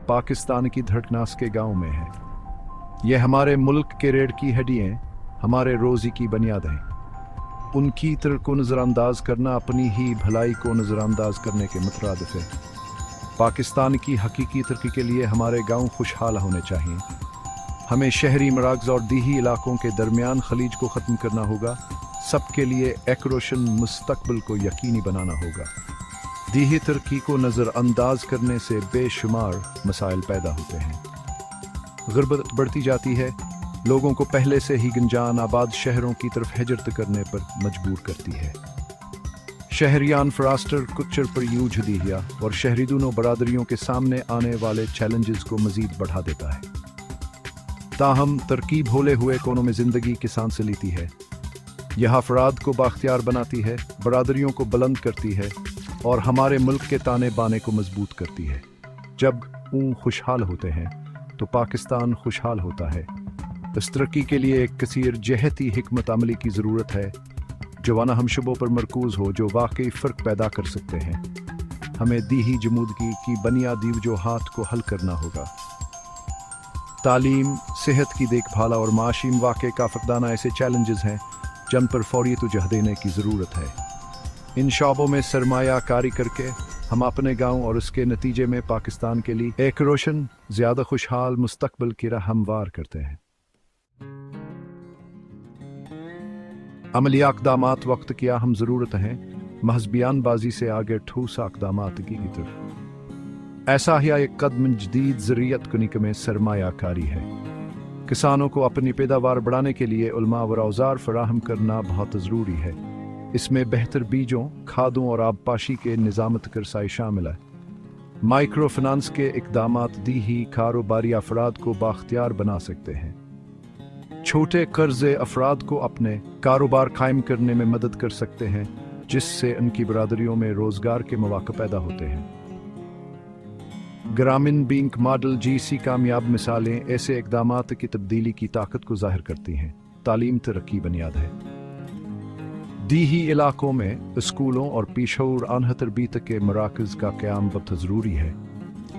पाकिस्तान की धड़कनास के गांव में है। ये हमारे मुल्क के रीढ़ की हड्डियां, हमारे रोजी की बुनियाद हैं। उनकी तरह को नज़रअंदाज करना अपनी ही भलाई को नज़रअंदाज करने के मुतरादिफ है। पाकिस्तान की हकीकी तरक्की के लिए हमारे गांव खुशहाल होने चाहिए। हमें शहरी मराकज़ और दीही इलाकों के दरमियान खलीज को ख़त्म करना होगा। सबके लिए एक रोशन मुस्तकबिल को यकीनी बनाना होगा। दीही तरक्की को नज़रअंदाज करने से बेशुमार मसाइल पैदा होते हैं। गुर्बत बढ़ती जाती है, लोगों को पहले से ही गंजान आबाद शहरों की तरफ हिजरत करने पर मजबूर करती है। शहरियान फ्रास्टर कुचर पर यूझ दिया और शहरी दोनों बरादरियों के सामने आने वाले चैलेंजेस को मजीद बढ़ा देता है। ताहम तरकीब होले हुए कोनों में ज़िंदगी किसान से लेती है। यह अफराद को बाख्तियार बनाती है, बरादरियों को बुलंद करती है और हमारे मुल्क के ताने बाने को मजबूत करती है। जब ऊँ खुशहाल होते हैं तो पाकिस्तान खुशहाल होता है। इस तरक्की के लिए एक कसीर जहती हिकमत अमली की ज़रूरत है जो वाना हमशबों पर मरकूज़ हो, जो वाकई फ़र्क पैदा कर सकते हैं। हमें दीही जमूदगी की बुनियादी वजूहात को हल करना होगा। तालीम, सेहत की देखभाल और माशी मौक़े का फकदाना ऐसे चैलेंजेस हैं जिन पर फौरी तवज्जो देने की ज़रूरत है। इन शोबों में सरमाया कारी करके हम अपने गांव और उसके नतीजे में पाकिस्तान के लिए एक रोशन, ज़्यादा खुशहाल मुस्तकबिल की राह हमवार करते हैं। अमली अक़दामात वक्त की अहम ज़रूरत हैं, महज़ बयानबाजी से आगे ठोस अक़दामात की तरफ। ऐसा ही एक कदम जदीद ज़रियत कुनिक में सरमायाकारी है। किसानों को अपनी पैदावार बढ़ाने के लिए उलमा व औज़ार फराहम करना बहुत ज़रूरी है। इसमें बेहतर बीजों, खादों और आबपाशी के निज़ामत करसाई शामिल है। माइक्रो फाइनेंस के इक़दामात दीही कारोबारी अफराद को बाख्तियार बना सकते हैं। छोटे कर्ज़े अफराद को अपने कारोबार कायम करने में मदद कर सकते हैं, जिससे उनकी बरादरियों में रोज़गार के मौक़े पैदा होते हैं। ग्रामीण बैंक मॉडल जैसी कामयाब मिसालें ऐसे इक़दामात की तब्दीली की ताकत को ज़ाहिर करती हैं। तालीम तरक्की बुनियाद है। दीही इलाकों में स्कूलों और पेशवर आला तरबियत के मराकज़ का क़याम बहुत ज़रूरी है।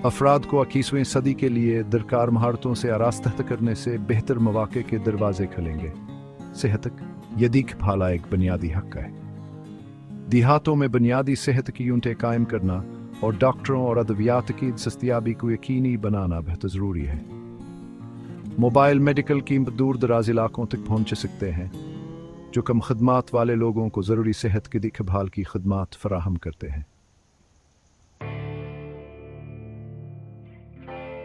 अफराद को 21वीं सदी के लिए दरकार महारतों से आरास्ता करने से बेहतर मौक़े के दरवाजे खुलेंगे। सेहत ये देखभाल एक बुनियादी हक़ है। देहातों में बुनियादी सेहत की यूनिटें कायम करना और डॉक्टरों और अद्वियात की दस्तयाबी को यकीनी बनाना बहुत ज़रूरी है। मोबाइल मेडिकल की दूर दराज इलाकों तक पहुँच सकते हैं, जो कम खदमात वाले लोगों को ज़रूरी सेहत की देखभाल की खदमात फराहम करते हैं।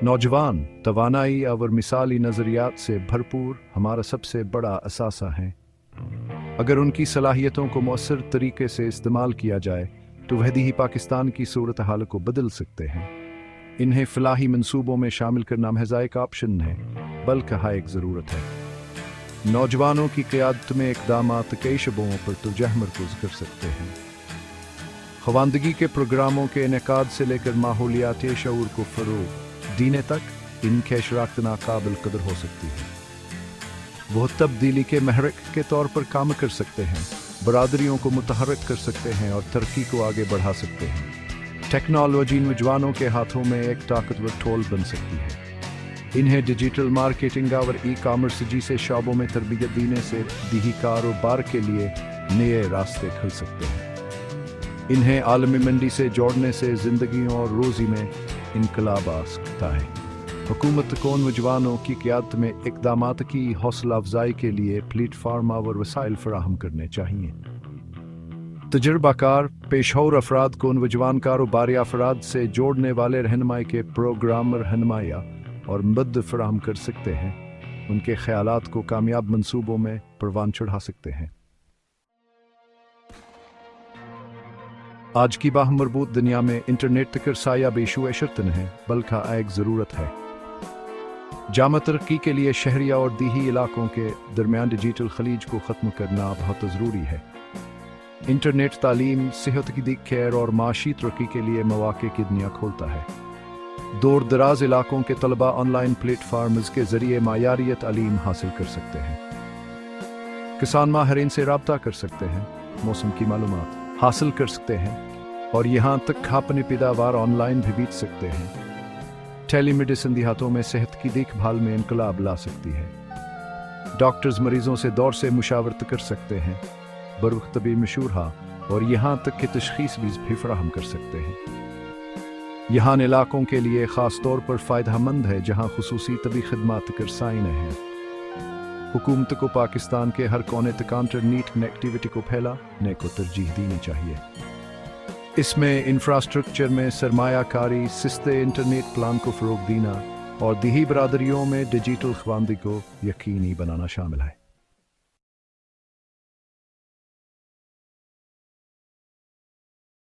नौजवान तवानाई और मिसाली नज़रियात से भरपूर हमारा सबसे बड़ा असासा है। अगर उनकी सलाहियतों को मौसर तरीके से इस्तेमाल किया जाए तो वह ही पाकिस्तान की सूरत हाल को बदल सकते हैं। इन्हें फलाही मंसूबों में शामिल करना महज एक ऑप्शन है, बल्कि एक ज़रूरत है। नौजवानों की क़यादत में इक़दामात कई शबों पर तवज्जो मरकूज़ कर सकते हैं। ख़वानदगी के प्रोग्रामों के इनेकाद से लेकर माहौलियाती शऊर को फ़रोग़ देने तक इनके शराकत नाकाबिल कदर हो सकती है। वो तब्दीली के महरक के तौर पर काम कर सकते हैं, बरादरियों को मुतहर्रिक कर सकते हैं और तरक्की को आगे बढ़ा सकते हैं। टेक्नोलॉजी नौजवानों के हाथों में एक ताकतवर टोल बन सकती है। इन्हें डिजिटल मार्केटिंग और ई-कॉमर्स जैसे शोबों में तरबियत देने से दीही कारोबार के लिए नए रास्ते खुल सकते हैं। इन्हें आलमी मंडी से जोड़ने से ज़िंदगियों और रोज़ी में इनकलाब आ सकता है। हुकूमत को नौजवानों की क़यादत में इक़दामात की हौसला अफजाई के लिए प्लेटफार्म और वसाइल फराहम करने चाहिए। तजुर्बाकार पेशवर अफराद को नौजवान कारोबारी अफराद से जोड़ने वाले रहनुमाई के प्रोग्राम रहनुमाया और मदद फराहम कर सकते हैं। उनके ख्यालात को कामयाब मंसूबों में परवान चढ़ा सकते हैं। आज की बाहमरबूत दुनिया में इंटरनेट तक रसाया बेशुए शर्तन है, बल्कि एक ज़रूरत है। जामा तरक्की के लिए शहरिया और दीही इलाकों के दरमियान डिजिटल खलीज को ख़त्म करना बहुत ज़रूरी है। इंटरनेट तालीम, सेहत की देखभाल और माशी तरक्की के लिए मौक़े की दुनिया खोलता है। दूर दराज इलाकों के तलबा ऑनलाइन प्लेटफार्म्स के ज़रिए मायारियत तालीम हासिल कर सकते हैं। किसान माहिरीन से रब्ता कर सकते हैं, मौसम की मालूमात हासिल कर सकते हैं और यहाँ तक अपनी पैदावार ऑनलाइन भी बेच सकते हैं। टेली मेडिसिन देहातों में सेहत की देखभाल में इनकलाब ला सकती है। डॉक्टर्स मरीजों से दौर से मुशावरत कर सकते हैं, बरुख तबी मशहूर हा और यहाँ तक कि तशखीस भी फराहम कर सकते हैं। यहाँ इलाकों के लिए ख़ास तौर पर फ़ायदेमंद है जहाँ खुसूसी तबी खदमात कर साइन हैं। हुकूमत को पाकिस्तान के हर कोने तक इंटरनेट कनेक्टिविटी को फैलाने को तरजीह देनी चाहिए। इसमें इंफ्रास्ट्रक्चर में सरमायाकारी, सस्ते इंटरनेट प्लान को फ़रोग़ देना और दीही बरादरियों में डिजिटल ख़वानगी को यकीनी बनाना शामिल है।